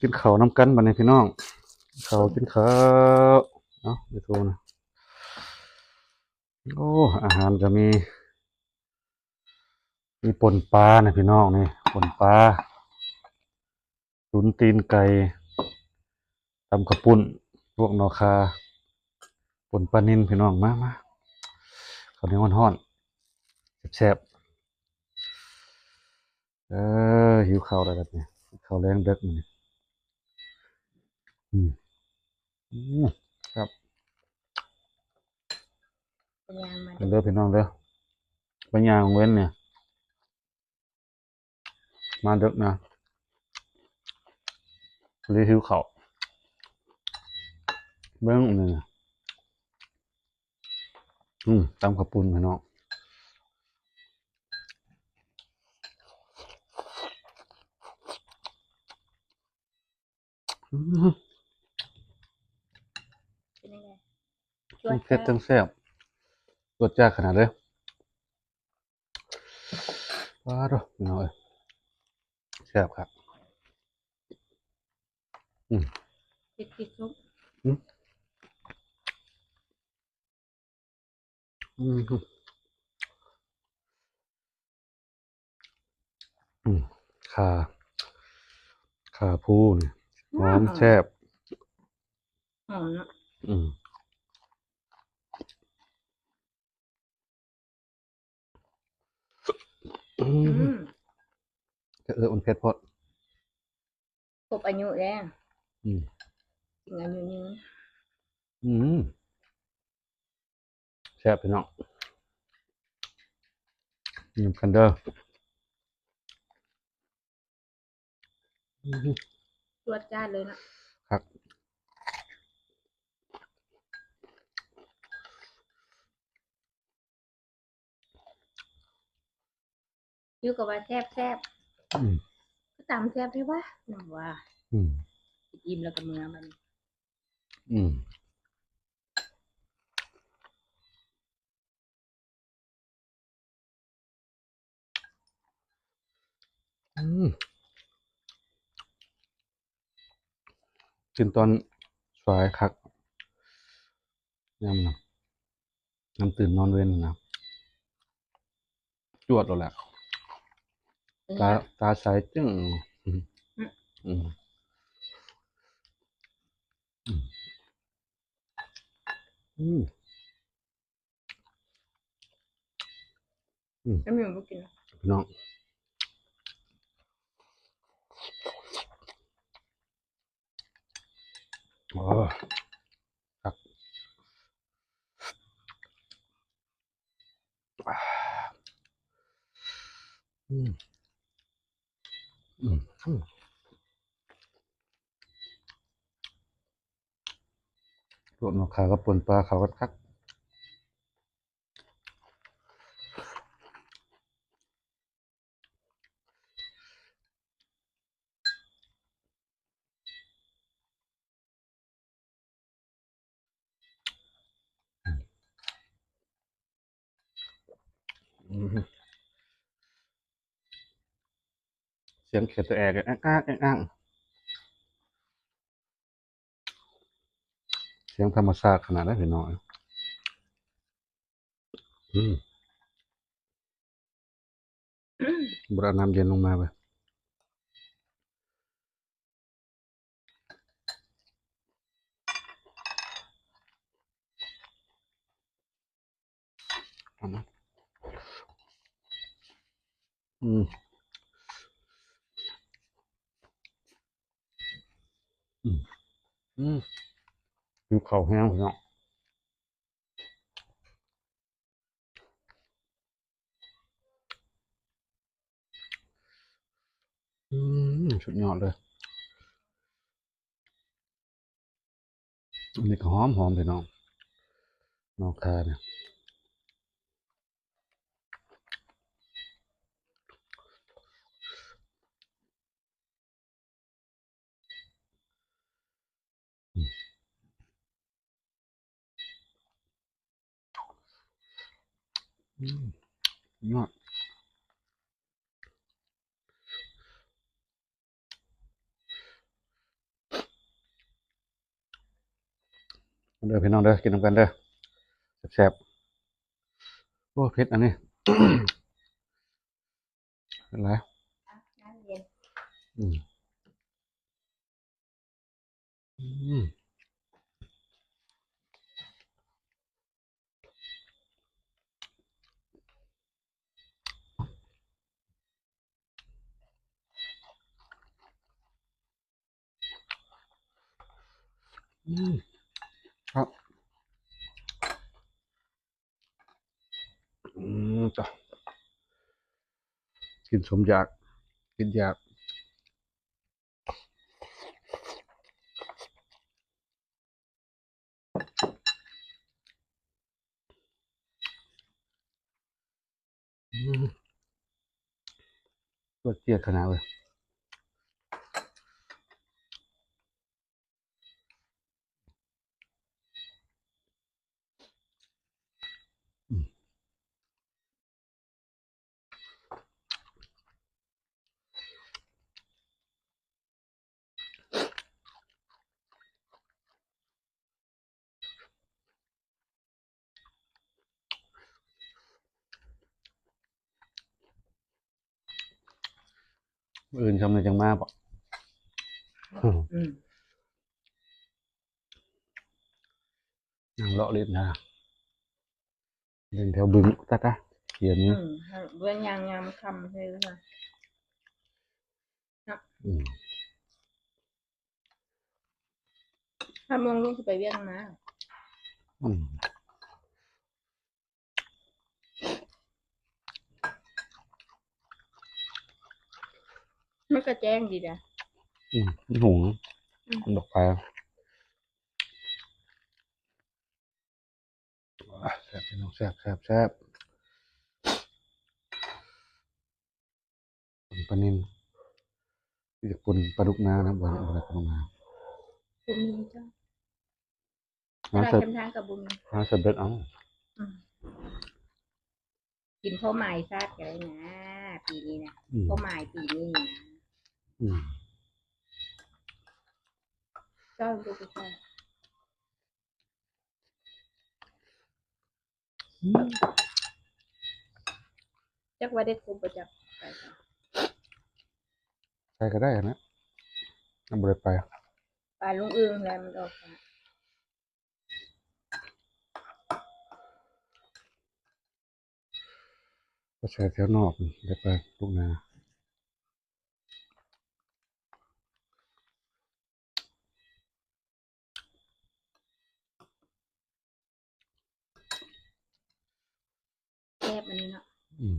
กินข้าวน้ำกันบัดนี้พี่น้องกินข้าวไปโทรนะโอ้อาหารก็มีป่นปลานะพี่น้องนี่ป่นปลาตุ๋นตีนไก่ตำข้าวปุ้นพวกหนอคาป่นปลานิ่นพี่น้องมาข้าวเหนียวร้อนๆแซ่บๆหิวข้าวแล้วแบบนี้ข้าวแรงเด็กนี่อืมอืมครับเป็นยางมาเด้อพี่น้องเด้อไปย่างเว้นเนี่ยมาเด็กนะรีหิวข้าวเบิ่งนี่ตำข้าวปุ้นพี่น้องอืม เป็นยังไงจวทั้ดงเผ็ดทั้งแซ่บรสจ้าขนาดเลยว้าวพี่น้องเอ้ยแซ่บครับอืมติดซุปอืมอืมอืมขาขาผู้นี่หอมแซ่บหอมเนาะอืมอือืมมมันเผ็ดพอดครบอายุแล้วอืมถึงอายุยืนอืมแซ่บพี่น้องกันเด้ออืมจวดจ้าเลยเนาะครับอยู่กับว่าแซ่บอืมก็ตามแซ่บได้ปะหนูว่าอืมอิ่มแล้วก็เมือมันอืมอืมกินตอนสายคักยำนะน้ำตื่นนอนเว้นนะจวดแล้วแหละเป็นตาไงตาใสจึ้งอืมอืมอืมอืมอืมไม่มีมันกินพี่น้องอ๋อครับอืมอืมอืมพวกนกขาก็ปนปลาเขาก็คักอืมเสียงเขียดตัวแอกแอกอ้างแอกอ้างเสียงธรรมชาติขนาดนั้นพี่น้องอืมบรน้ำเย็นลงมาไปเอานะอืมอืมอืมอยู่เขาแห้งพี่น้องอืมสุดยอดเลยอันนี้ก็หอมหอมพี่น้องนอกคาเนี่ยอืมยอด เด้อพี่น้องเด้อกินน้ำกันเด้อแซ่บๆโอ้เผ็ดอันนี้ เป็นไร น้ำเย็น อืมอืมอืมครับอืมจ้ะกินสมอยากกินอยากอืมตัวเจี๊ยดขนาดเลยอืมอื่นทำอะไรจังมากปะอืมอืม นั่งเลาะเล่นนะเล่นแถวบึงตัดนะเขียนนี้เว้นยางงามคำเลยค่ะนะ อืม ถ้ามองลูกจะไปเวียงนะ อืม มันก็แจ้งดีนะ อืมนี่หุง อืม ดอกไฟอ่ะแซ่บพี่น้องแซ่บแซ่บแซ่บปนปลานิลที่จะปนปลาดุกนานะบ่อยบ่อยปลาดุกนา บุญมีเจ้าต หา ลาด เสร็จ เค็มทางกับบุญมี หาเสร็จเด็ดเอา อืมกินข้าวหมายซาดกันเลยนะ ปีนี้นะ อืม ข้าวหมายปีนี้นะ อืม เจ้าดูไปใช่จักว่าได้ครบประจับไปค่ะ ใครก็ได้นะน้ำบริไป ปลาลุงอึงแล้วมันออกมา ก็ใช้แถวนอกเดี๋ยวไปลูกนาแซ่บอันนี้เนาะ อืม